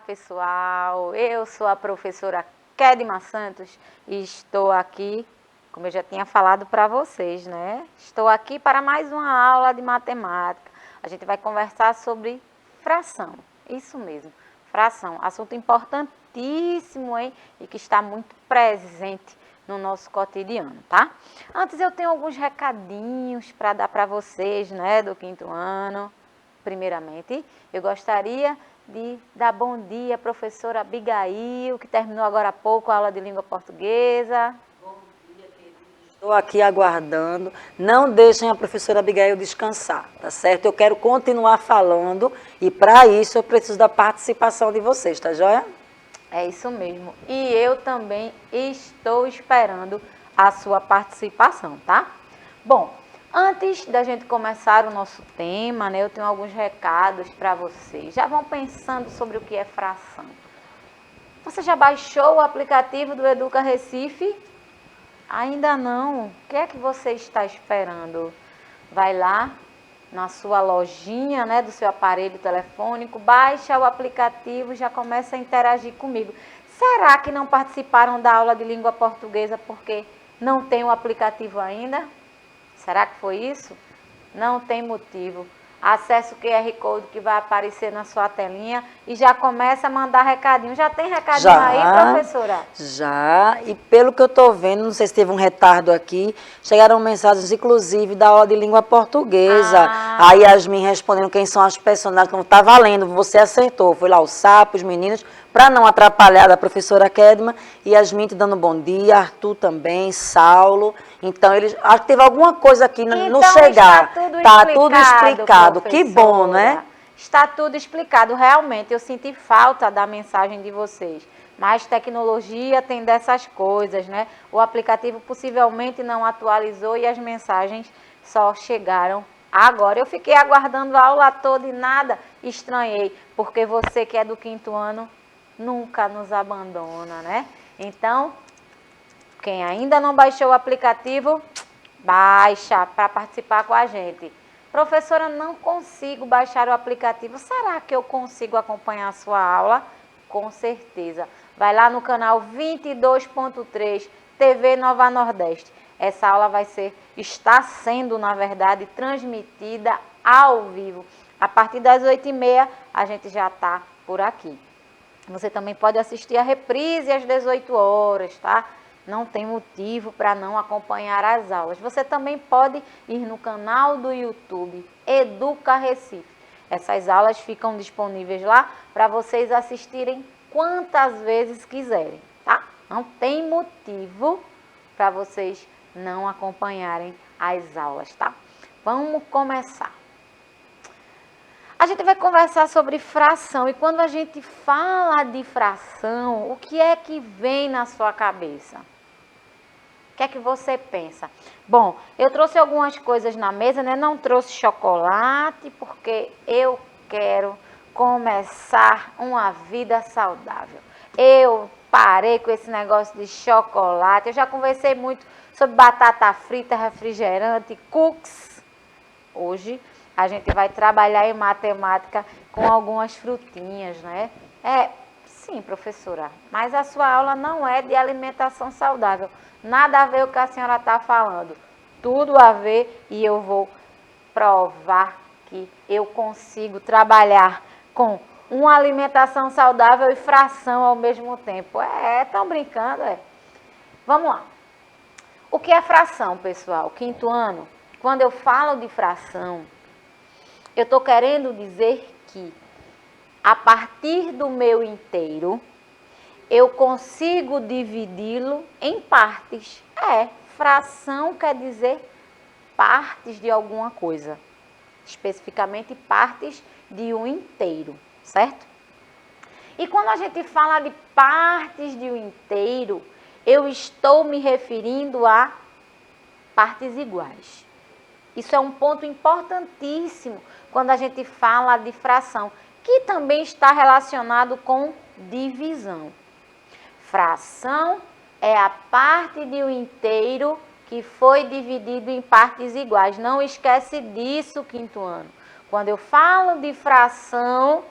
pessoal, eu sou a professora Kedma Santos e estou aqui, como eu já tinha falado para vocês, né? Estou aqui para mais uma aula de matemática. A gente vai conversar sobre fração, isso mesmo, fração, assunto importantíssimo, hein? E que está muito presente no nosso cotidiano, tá? Antes eu tenho alguns recadinhos para dar para vocês, né, do quinto ano. Primeiramente, eu gostaria de dar bom dia à professora Abigail, que terminou agora há pouco a aula de língua portuguesa. Bom dia, queridos. Estou aqui aguardando. Não deixem a professora Abigail descansar, tá certo? Eu quero continuar falando e, para isso, eu preciso da participação de vocês, tá joia? É isso mesmo. E eu também estou esperando a sua participação, tá? Bom, antes da gente começar o nosso tema, né, eu tenho alguns recados para vocês. Já vão pensando sobre o que é fração. Você já baixou o aplicativo do Educa Recife? Ainda não. O que é que você está esperando? Vai lá na sua lojinha, né, do seu aparelho telefônico, baixa o aplicativo e já começa a interagir comigo. Será que não participaram da aula de língua portuguesa porque não tem o aplicativo ainda? Será que foi isso? Não tem motivo. Acesse o QR Code que vai aparecer na sua telinha e já começa a mandar recadinho. Já tem recadinho aí, professora? Já, e pelo que eu estou vendo, não sei se teve um retardo aqui, chegaram mensagens, inclusive, da aula de língua portuguesa. A Yasmin respondendo quem são as personagens, como está valendo, você acertou. Foi lá o sapo, os meninos, para não atrapalhar da professora Kedma, e Yasmin te dando bom dia, Arthur também, Saulo. Então, eles, acho que teve alguma coisa aqui no chegar. Está tudo explicado, que bom, né? Está tudo explicado, realmente, eu senti falta da mensagem de vocês. Mas tecnologia tem dessas coisas, né? O aplicativo possivelmente não atualizou e as mensagens só chegaram agora. Eu fiquei aguardando a aula toda e nada, estranhei, porque você que é do quinto ano nunca nos abandona, né? Então, quem ainda não baixou o aplicativo, baixa para participar com a gente. Professora, não consigo baixar o aplicativo. Será que eu consigo acompanhar a sua aula? Com certeza. Vai lá no canal 22.3 TV Nova Nordeste. Essa aula está sendo, na verdade, transmitida ao vivo. A partir das 8h30, a gente já está por aqui. Você também pode assistir a reprise às 18 horas, tá? Não tem motivo para não acompanhar as aulas. Você também pode ir no canal do YouTube Educa Recife. Essas aulas ficam disponíveis lá para vocês assistirem quantas vezes quiserem, tá? Não tem motivo para vocês não acompanharem as aulas, tá? Vamos começar. A gente vai conversar sobre fração e quando a gente fala de fração, o que é que vem na sua cabeça? O que é que você pensa? Bom, eu trouxe algumas coisas na mesa, né? Não trouxe chocolate porque eu quero começar uma vida saudável. Eu parei com esse negócio de chocolate. Eu já conversei muito sobre batata frita, refrigerante, cookies. Hoje a gente vai trabalhar em matemática com algumas frutinhas, né? Sim, professora, mas a sua aula não é de alimentação saudável. Nada a ver o que a senhora está falando. Tudo a ver e eu vou provar que eu consigo trabalhar com uma alimentação saudável e fração ao mesmo tempo. Estão brincando, é? Vamos lá. O que é fração, pessoal? Quinto ano, quando eu falo de fração, eu estou querendo dizer que a partir do meu inteiro, eu consigo dividi-lo em partes. Fração quer dizer partes de alguma coisa. Especificamente partes de um inteiro, certo? E quando a gente fala de partes de um inteiro, eu estou me referindo a partes iguais. Isso é um ponto importantíssimo quando a gente fala de fração, que também está relacionado com divisão. Fração é a parte de um inteiro que foi dividido em partes iguais. Não esquece disso, quinto ano. Quando eu falo de fração,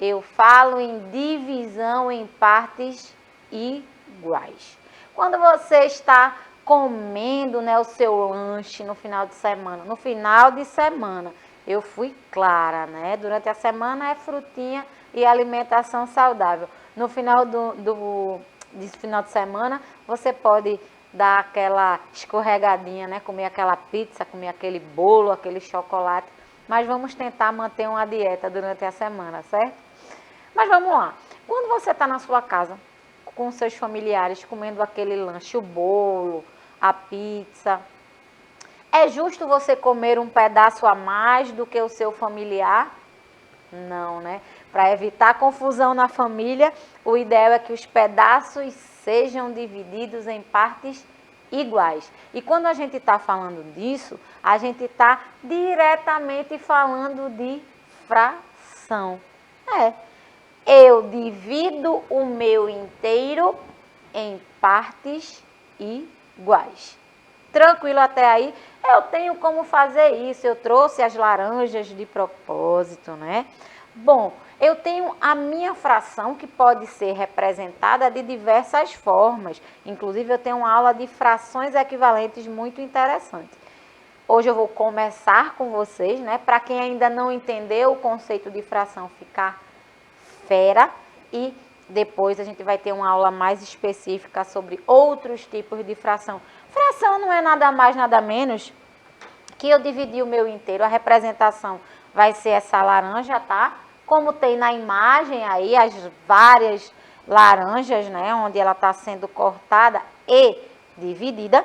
Eu falo em divisão em partes iguais. Quando você está comendo, né, o seu lanche no final de semana. No final de semana, eu fui clara, né? Durante a semana é frutinha e alimentação saudável. No final de final de semana, você pode dar aquela escorregadinha, né? Comer aquela pizza, comer aquele bolo, aquele chocolate. Mas vamos tentar manter uma dieta durante a semana, certo? Mas vamos lá. Quando você está na sua casa, com seus familiares, comendo aquele lanche, o bolo, a pizza, é justo você comer um pedaço a mais do que o seu familiar? Não, né? Para evitar confusão na família, o ideal é que os pedaços sejam divididos em partes iguais. E quando a gente está falando disso, a gente está diretamente falando de fração. Eu divido o meu inteiro em partes iguais. Tranquilo até aí? Eu tenho como fazer isso. Eu trouxe as laranjas de propósito, né? Bom, eu tenho a minha fração que pode ser representada de diversas formas. Inclusive, eu tenho uma aula de frações equivalentes muito interessante. Hoje eu vou começar com vocês, né? Para quem ainda não entendeu o conceito de fração, ficar fera, e depois a gente vai ter uma aula mais específica sobre outros tipos de fração. Fração não é nada mais, nada menos que eu dividi o meu inteiro. A representação vai ser essa laranja, tá? Como tem na imagem aí, as várias laranjas, né? Onde ela está sendo cortada e dividida.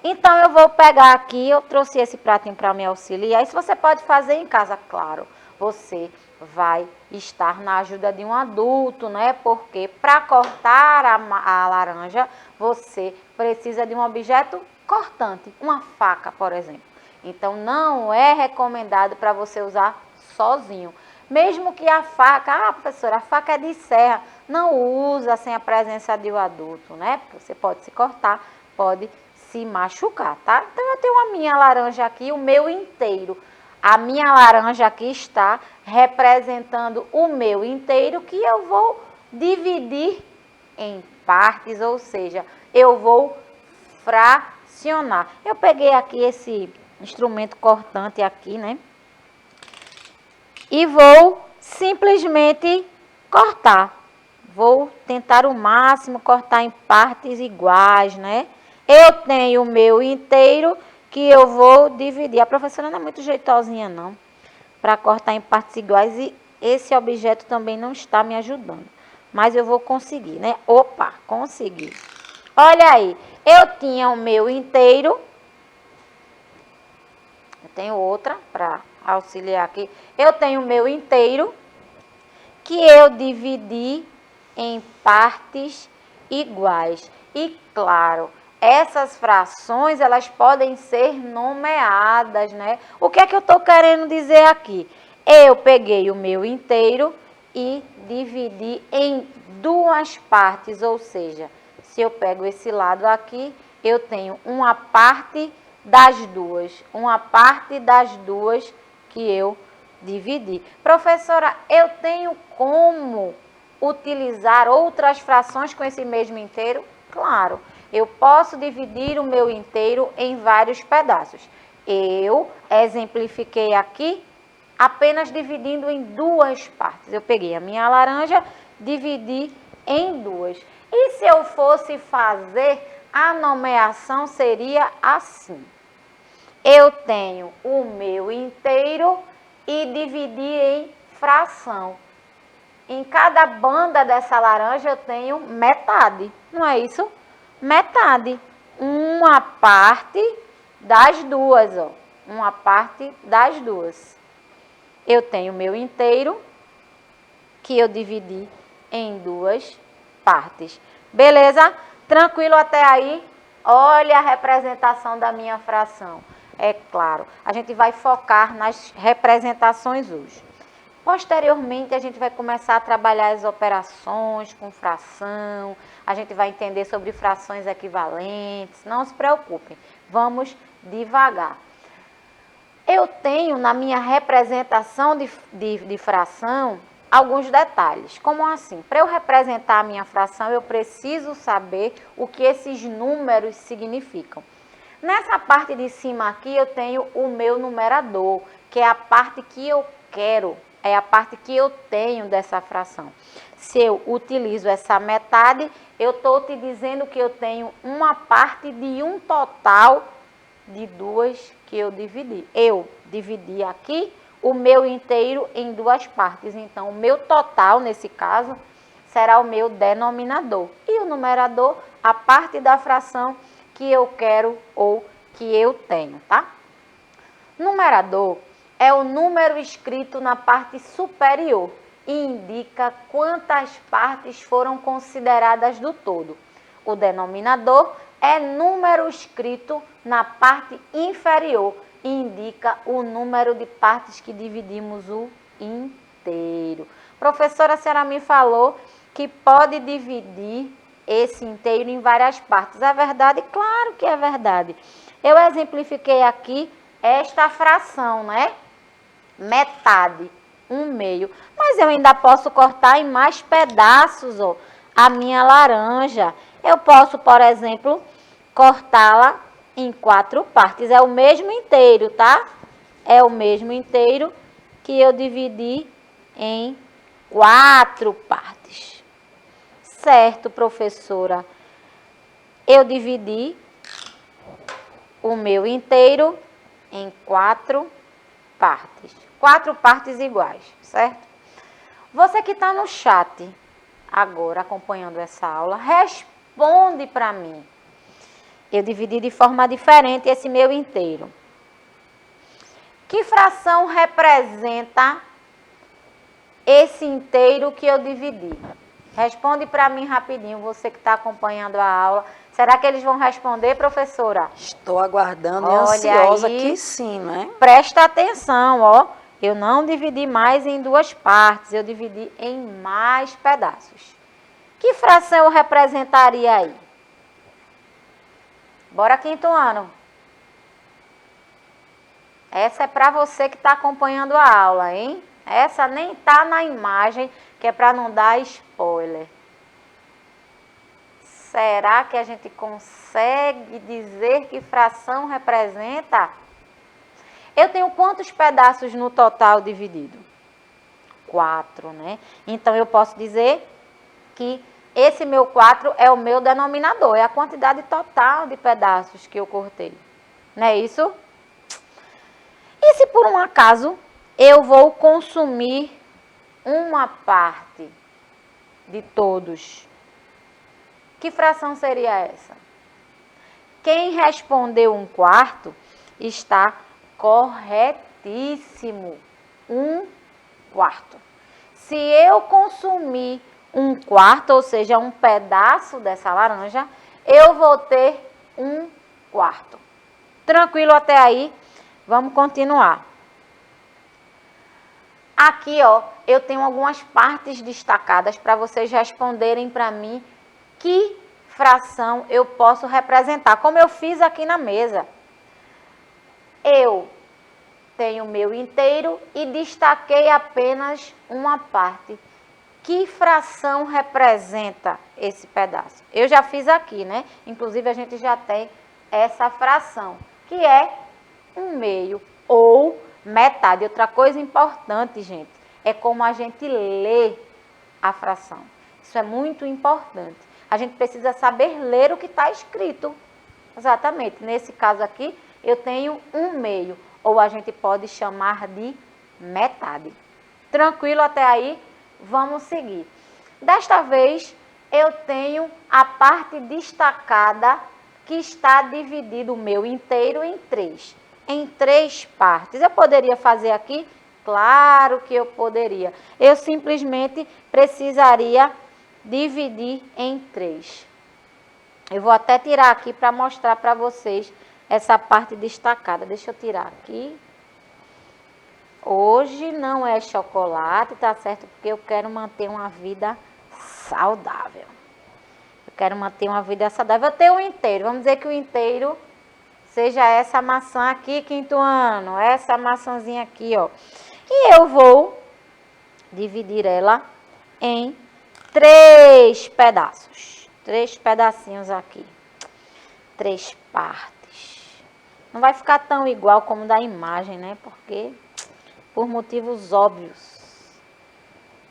Então, eu vou pegar aqui, eu trouxe esse pratinho para me auxiliar. Isso você pode fazer em casa, claro. Você vai estar na ajuda de um adulto, né? Porque para cortar a laranja, você precisa de um objeto cortante, uma faca, por exemplo. Então, não é recomendado para você usar sozinho. Mesmo que a faca, professora, a faca é de serra, não usa sem a presença de um adulto, né? Você pode se cortar, pode se machucar, tá? Então, eu tenho a minha laranja aqui, o meu inteiro. A minha laranja aqui está representando o meu inteiro, que eu vou dividir em partes, ou seja, eu vou fracionar. Eu peguei aqui esse instrumento cortante aqui, né? E vou simplesmente cortar. Vou tentar o máximo cortar em partes iguais, né? Eu tenho o meu inteiro que eu vou dividir. A professora não é muito jeitosinha, não, para cortar em partes iguais, e esse objeto também não está me ajudando. Mas eu vou conseguir, né? Opa, consegui. Olha aí, eu tinha o meu inteiro. Eu tenho outra para auxiliar aqui. Eu tenho o meu inteiro que eu dividi em partes iguais. E claro, essas frações, elas podem ser nomeadas, né? O que é que eu estou querendo dizer aqui? Eu peguei o meu inteiro e dividi em duas partes, ou seja, se eu pego esse lado aqui, eu tenho uma parte das duas que eu dividi. Professora, eu tenho como utilizar outras frações com esse mesmo inteiro? Claro. Eu posso dividir o meu inteiro em vários pedaços. Eu exemplifiquei aqui apenas dividindo em duas partes. Eu peguei a minha laranja, dividi em duas. E se eu fosse fazer, a nomeação seria assim. Eu tenho o meu inteiro e dividi em fração. Em cada banda dessa laranja eu tenho metade, não é isso? Metade, uma parte das duas, ó. Uma parte das duas. Eu tenho meu inteiro, que eu dividi em duas partes. Beleza? Tranquilo até aí? Olha a representação da minha fração. É claro, a gente vai focar nas representações hoje. Posteriormente, a gente vai começar a trabalhar as operações com fração, a gente vai entender sobre frações equivalentes. Não se preocupem, vamos devagar. Eu tenho na minha representação de fração alguns detalhes. Como assim? Para eu representar a minha fração, eu preciso saber o que esses números significam. Nessa parte de cima aqui, eu tenho o meu numerador, que é a parte que eu quero, é a parte que eu tenho dessa fração. Se eu utilizo essa metade, eu estou te dizendo que eu tenho uma parte de um total de 2 que eu dividi. Eu dividi aqui o meu inteiro em 2 partes. Então, o meu total, nesse caso, será o meu denominador. E o numerador, a parte da fração que eu quero ou que eu tenho, tá? Numerador é o número escrito na parte superior e indica quantas partes foram consideradas do todo. O denominador é número escrito na parte inferior e indica o número de partes que dividimos o inteiro. Professora, a senhora me falou que pode dividir esse inteiro em várias partes. É verdade? Claro que é verdade. Eu exemplifiquei aqui esta fração, né? Metade, 1/2. Mas eu ainda posso cortar em mais pedaços, ó, a minha laranja. Eu posso, por exemplo, cortá-la em 4 partes. É o mesmo inteiro, tá? É o mesmo inteiro que eu dividi em 4 partes. Certo, professora? Eu dividi o meu inteiro em 4 partes. 4 partes iguais, certo? Você que está no chat agora, acompanhando essa aula, responde para mim. Eu dividi de forma diferente esse meu inteiro. Que fração representa esse inteiro que eu dividi? Responde para mim rapidinho, você que está acompanhando a aula. Será que eles vão responder, professora? Estou aguardando e Olha ansiosa aí, que sim, né? Presta atenção, ó. Eu não dividi mais em 2 partes, eu dividi em mais pedaços. Que fração eu representaria aí? Bora, quinto ano. Essa é para você que está acompanhando a aula, hein? Essa nem está na imagem, que é para não dar spoiler. Será que a gente consegue dizer que fração representa? Eu tenho quantos pedaços no total dividido? 4, né? Então, eu posso dizer que esse meu 4 é o meu denominador, é a quantidade total de pedaços que eu cortei. Não é isso? E se por um acaso eu vou consumir uma parte de todos? Que fração seria essa? Quem respondeu 1/4 está corretíssimo. 1/4. Se eu consumir 1/4, ou seja, um pedaço dessa laranja, eu vou ter 1/4. Tranquilo até aí? Vamos continuar. Aqui, ó, eu tenho algumas partes destacadas para vocês responderem para mim que fração eu posso representar, como eu fiz aqui na mesa. Eu tenho o meu inteiro e destaquei apenas uma parte. Que fração representa esse pedaço? Eu já fiz aqui, né? Inclusive, a gente já tem essa fração, que é 1/2 ou metade. Outra coisa importante, gente, é como a gente lê a fração. Isso é muito importante. A gente precisa saber ler o que está escrito. Exatamente. Nesse caso aqui, eu tenho 1/2, ou a gente pode chamar de metade. Tranquilo até aí? Vamos seguir. Desta vez, eu tenho a parte destacada que está dividido o meu inteiro em 3 partes. Eu poderia fazer aqui? Claro que eu poderia. Eu simplesmente precisaria dividir em 3. Eu vou até tirar aqui para mostrar para vocês essa parte destacada. Deixa eu tirar aqui. Hoje não é chocolate, tá certo? Porque eu quero manter uma vida saudável. Eu quero manter uma vida saudável. Eu tenho o inteiro. Vamos dizer que o inteiro seja essa maçã aqui, quinto ano. Essa maçãzinha aqui, ó. E eu vou dividir ela em 3 pedaços. 3 pedacinhos aqui. 3 partes. Não vai ficar tão igual como da imagem, né? Porque, por motivos óbvios.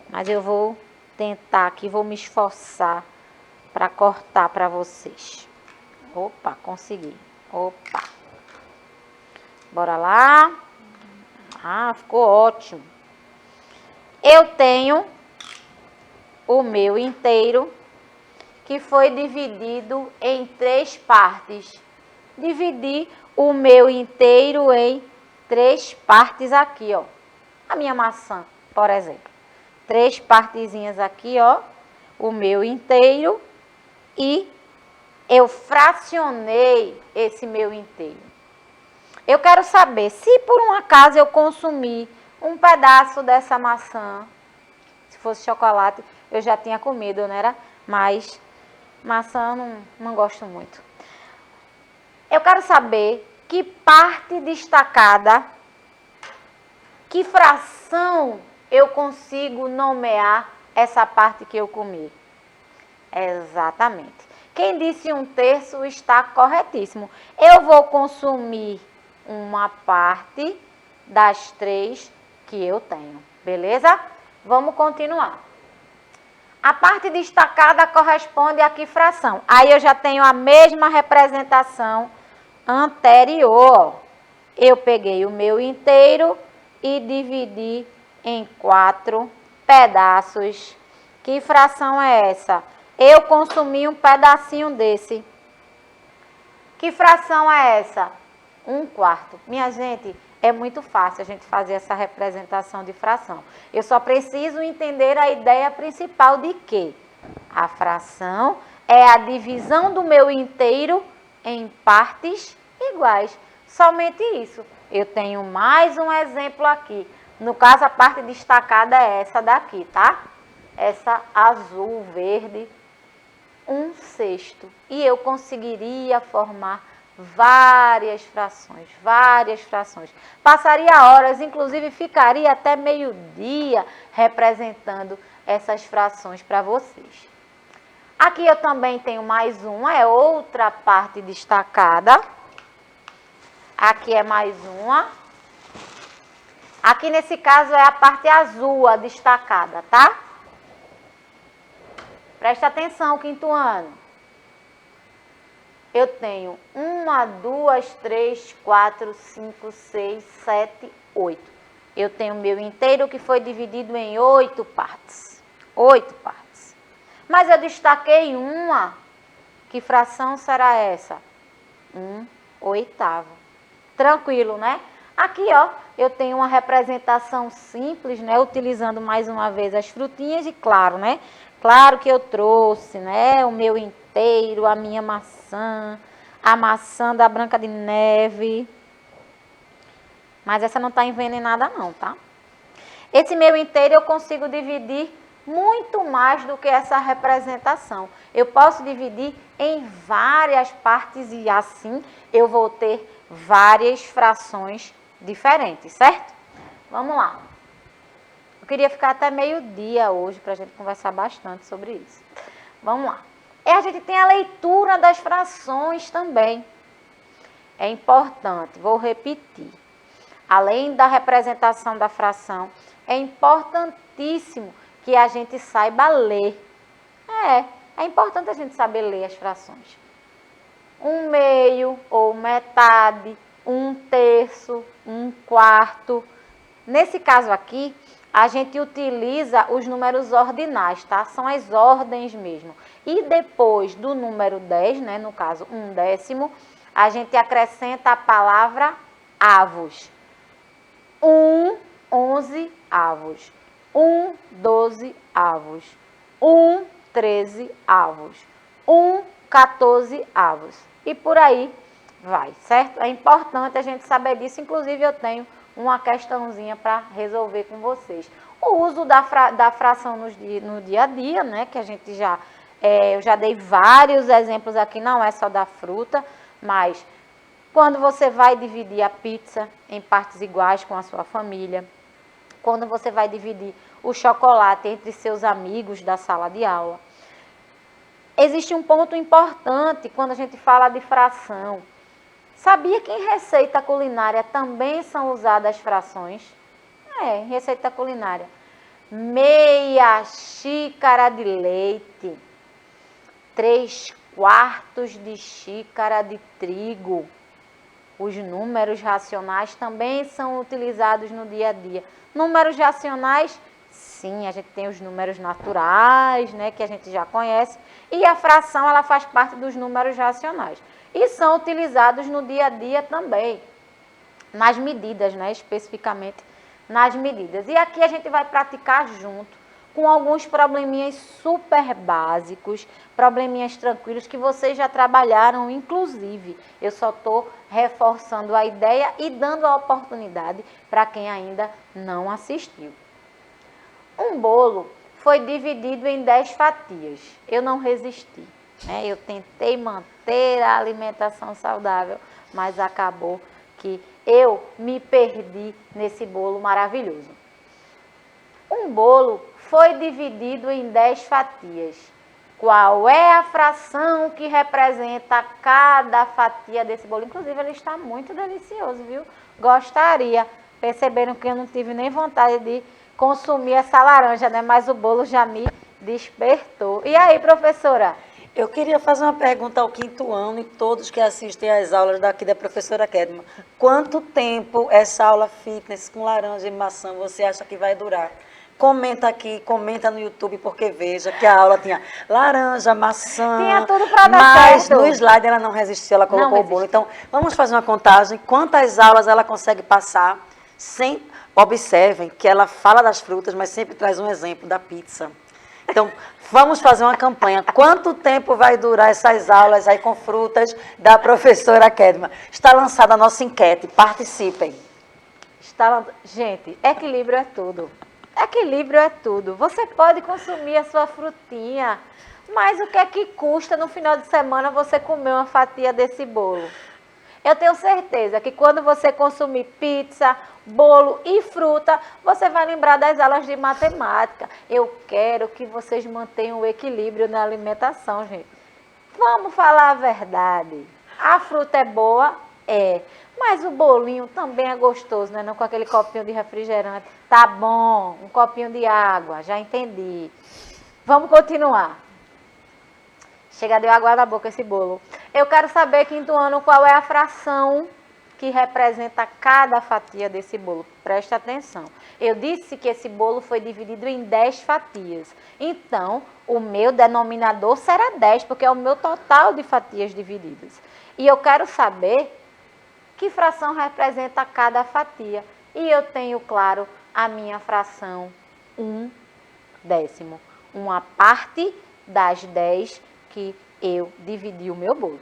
Mas eu vou tentar aqui, vou me esforçar para cortar para vocês. Opa, consegui. Opa. Bora lá. Ah, ficou ótimo. Eu tenho o meu inteiro, que foi dividido em 3 partes. Dividi o meu inteiro em 3 partes aqui, ó. A minha maçã, por exemplo. 3 partezinhas aqui, ó. O meu inteiro. E eu fracionei esse meu inteiro. Eu quero saber, se por um acaso eu consumir um pedaço dessa maçã, se fosse chocolate, eu já tinha comido, não era? Mas maçã não gosto muito. Eu quero saber que parte destacada, que fração eu consigo nomear essa parte que eu comi. Exatamente. Quem disse 1/3 está corretíssimo. Eu vou consumir uma parte das 3 que eu tenho. Beleza? Vamos continuar. A parte destacada corresponde a que fração? Aí eu já tenho a mesma representação anterior. Eu peguei o meu inteiro e dividi em 4 pedaços. Que fração é essa? Eu consumi um pedacinho desse. Que fração é essa? 1/4. Minha gente, é muito fácil a gente fazer essa representação de fração. Eu só preciso entender a ideia principal de que a fração é a divisão do meu inteiro em partes iguais. Somente isso. Eu tenho mais um exemplo aqui. No caso, a parte destacada é essa daqui, tá? Essa azul, verde, 1/6. E eu conseguiria formar várias frações. Passaria horas, inclusive ficaria até meio-dia representando essas frações para vocês. Aqui eu também tenho mais uma, é outra parte destacada. Aqui é mais uma. Aqui nesse caso é a parte azul, a destacada, tá? Presta atenção, quinto ano. Eu tenho 1, 2, 3, 4, 5, 6, 7, 8. Eu tenho meu inteiro que foi dividido em 8 partes. 8 partes. Mas eu destaquei uma. Que fração será essa? 1/8. Tranquilo, né? Aqui, ó, eu tenho uma representação simples, né? Utilizando mais uma vez as frutinhas e claro, né? Claro que eu trouxe, né? O meu inteiro, a minha maçã, a maçã da Branca de Neve. Mas essa não está envenenada não, tá? Esse meu inteiro eu consigo dividir muito mais do que essa representação. Eu posso dividir em várias partes e assim eu vou ter várias frações diferentes, certo? Vamos lá. Eu queria ficar até meio-dia hoje para a gente conversar bastante sobre isso. Vamos lá. E a gente tem a leitura das frações também. É importante, vou repetir. Além da representação da fração, é importantíssimo que a gente saiba ler. É importante a gente saber ler as frações. 1/2 ou metade, 1/3, 1/4. Nesse caso aqui, a gente utiliza os números ordinais, tá? São as ordens mesmo. E depois do número 10, né, no caso 1/10, a gente acrescenta a palavra avos. 11 avos. 12 avos. 13 avos. 14 avos. E por aí vai, certo? É importante a gente saber disso. Inclusive, eu tenho uma questãozinha para resolver com vocês. O uso da fração no dia a dia, né? Que a gente eu já dei vários exemplos aqui, não é só da fruta, mas quando você vai dividir a pizza em partes iguais com a sua família, quando você vai dividir o chocolate entre seus amigos da sala de aula. Existe um ponto importante quando a gente fala de fração. Sabia que em receita culinária também são usadas frações? Em receita culinária. Meia xícara de leite, 3/4 de xícara de trigo. Os números racionais também são utilizados no dia a dia. Números racionais, sim, a gente tem os números naturais, né, que a gente já conhece, e a fração, ela faz parte dos números racionais. E são utilizados no dia a dia também, nas medidas, né, especificamente nas medidas. E aqui a gente vai praticar junto, com alguns probleminhas super básicos, probleminhas tranquilos que vocês já trabalharam, inclusive. Eu só estou reforçando a ideia e dando a oportunidade para quem ainda não assistiu. Um bolo foi dividido em 10 fatias. Eu não resisti, né? Eu tentei manter a alimentação saudável, mas acabou que eu me perdi nesse bolo maravilhoso. Um bolo foi dividido em 10 fatias. Qual é a fração que representa cada fatia desse bolo? Inclusive, ele está muito delicioso, viu? Gostaria. Perceberam que eu não tive nem vontade de consumir essa laranja, né? Mas o bolo já me despertou. E aí, professora? Eu queria fazer uma pergunta ao quinto ano e todos que assistem às aulas daqui da professora Kedma. Quanto tempo essa aula fitness com laranja e maçã você acha que vai durar? Comenta aqui, comenta no YouTube, porque veja que a aula tinha laranja, maçã. Tinha tudo para dar mas certo. No slide ela não resistiu, ela colocou o bolo. Então, vamos fazer uma contagem. Quantas aulas ela consegue passar sem... Observem que ela fala das frutas, mas sempre traz um exemplo da pizza. Então, vamos fazer uma campanha. Quanto tempo vai durar essas aulas aí com frutas da professora Kedma? Está lançada a nossa enquete. Participem. Gente, equilíbrio é tudo. Equilíbrio é tudo. Você pode consumir a sua frutinha, mas o que é que custa no final de semana você comer uma fatia desse bolo? Eu tenho certeza que quando você consumir pizza, bolo e fruta, você vai lembrar das aulas de matemática. Eu quero que vocês mantenham o equilíbrio na alimentação, gente. Vamos falar a verdade. A fruta é boa? É. Mas o bolinho também é gostoso, né? Não com aquele copinho de refrigerante. Tá bom, um copinho de água, já entendi. Vamos continuar. Chega, deu água na boca esse bolo. Eu quero saber, quinto ano, qual é a fração que representa cada fatia desse bolo. Presta atenção. Eu disse que esse bolo foi dividido em 10 fatias. Então, o meu denominador será 10, porque é o meu total de fatias divididas. E eu quero saber que fração representa cada fatia. E eu tenho, claro, a minha fração 1/10. Uma parte das 10 que eu dividi o meu bolo.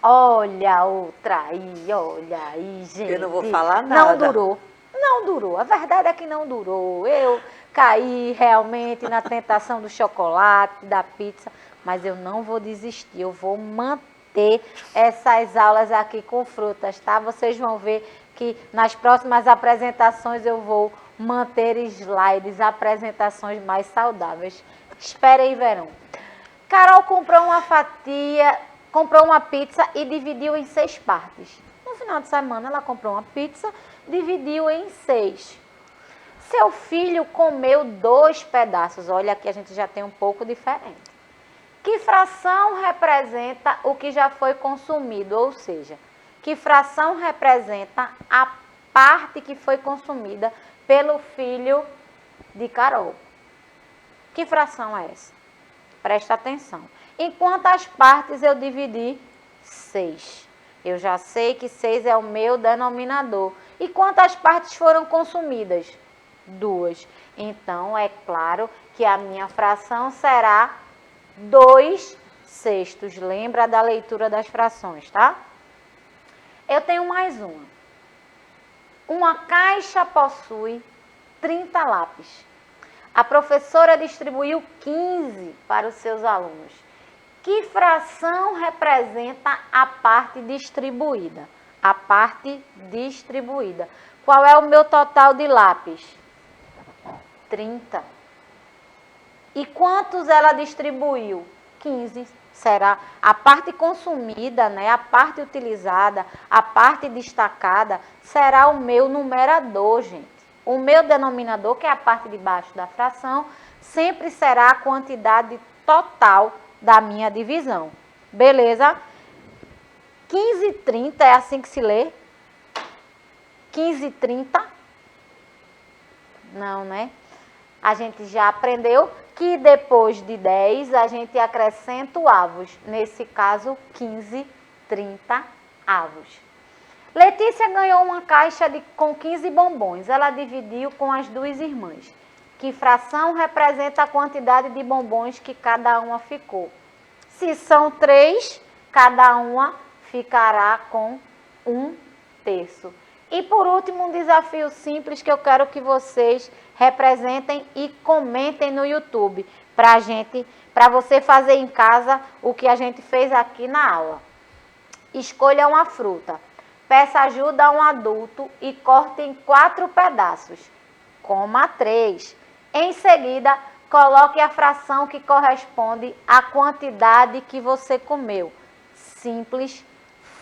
Olha outra aí, olha aí, gente. Eu não vou falar nada. Não durou. A verdade é que não durou. Eu caí realmente na tentação do chocolate, da pizza, mas eu não vou desistir. Eu vou manter essas aulas aqui com frutas, tá? Vocês vão ver que nas próximas apresentações eu vou manter slides, apresentações mais saudáveis. Esperem e verão. Carol comprou uma pizza e dividiu em 6 partes. No final de semana ela comprou uma pizza, dividiu em 6. Seu filho comeu 2 pedaços. Olha, aqui a gente já tem um pouco diferente. Que fração representa o que já foi consumido? Ou seja, que fração representa a parte que foi consumida pelo filho de Carol? Que fração é essa? Presta atenção. Em quantas partes eu dividi? 6. Eu já sei que 6 é o meu denominador. E quantas partes foram consumidas? 2. Então, é claro que a minha fração será 2/6. Lembra da leitura das frações, tá? Eu tenho mais uma. Uma caixa possui 30 lápis. A professora distribuiu 15 para os seus alunos. Que fração representa a parte distribuída? A parte distribuída. Qual é o meu total de lápis? 30. E quantos ela distribuiu? 15. Será a parte consumida, né, a parte utilizada, a parte destacada, será o meu numerador, gente. O meu denominador, que é a parte de baixo da fração, sempre será a quantidade total da minha divisão. Beleza? 15/30 é assim que se lê? 15/30? Não, né? A gente já aprendeu que depois de 10 a gente acrescenta o avos. Nesse caso, 15/30 avos. Letícia ganhou uma caixa com 15 bombons. Ela dividiu com as duas irmãs. Que fração representa a quantidade de bombons que cada uma ficou? Se são 3, cada uma ficará com 1/3. E por último, um desafio simples que eu quero que vocês representem e comentem no YouTube, para você fazer em casa o que a gente fez aqui na aula. Escolha uma fruta, peça ajuda a um adulto e corte em 4 pedaços. Coma 3. Em seguida, coloque a fração que corresponde à quantidade que você comeu. Simples,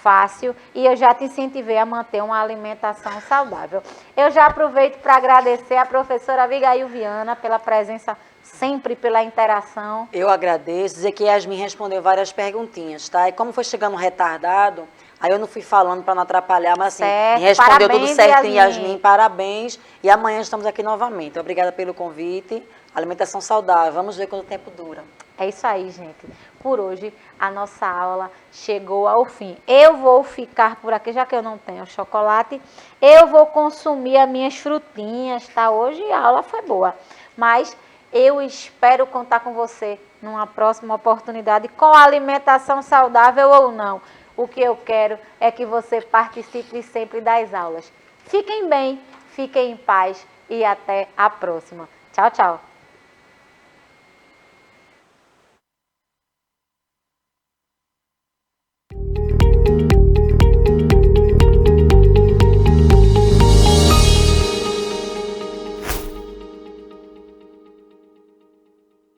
fácil, e eu já te incentivei a manter uma alimentação saudável. Eu já aproveito para agradecer a professora Abigail Viana pela presença, sempre pela interação. Eu agradeço, dizer que Yasmin respondeu várias perguntinhas, tá? E como foi chegando retardado, aí eu não fui falando para não atrapalhar, mas assim, Certo. me respondeu Parabéns, tudo certinho, Yasmin. Yasmin, parabéns. E amanhã estamos aqui novamente. Obrigada pelo convite. Alimentação saudável, vamos ver quanto o tempo dura. É isso aí, gente. Por hoje, a nossa aula chegou ao fim. Eu vou ficar por aqui, já que eu não tenho chocolate, eu vou consumir as minhas frutinhas, tá? Hoje a aula foi boa, mas eu espero contar com você numa próxima oportunidade com alimentação saudável ou não. O que eu quero é que você participe sempre das aulas. Fiquem bem, fiquem em paz e até a próxima. Tchau, tchau.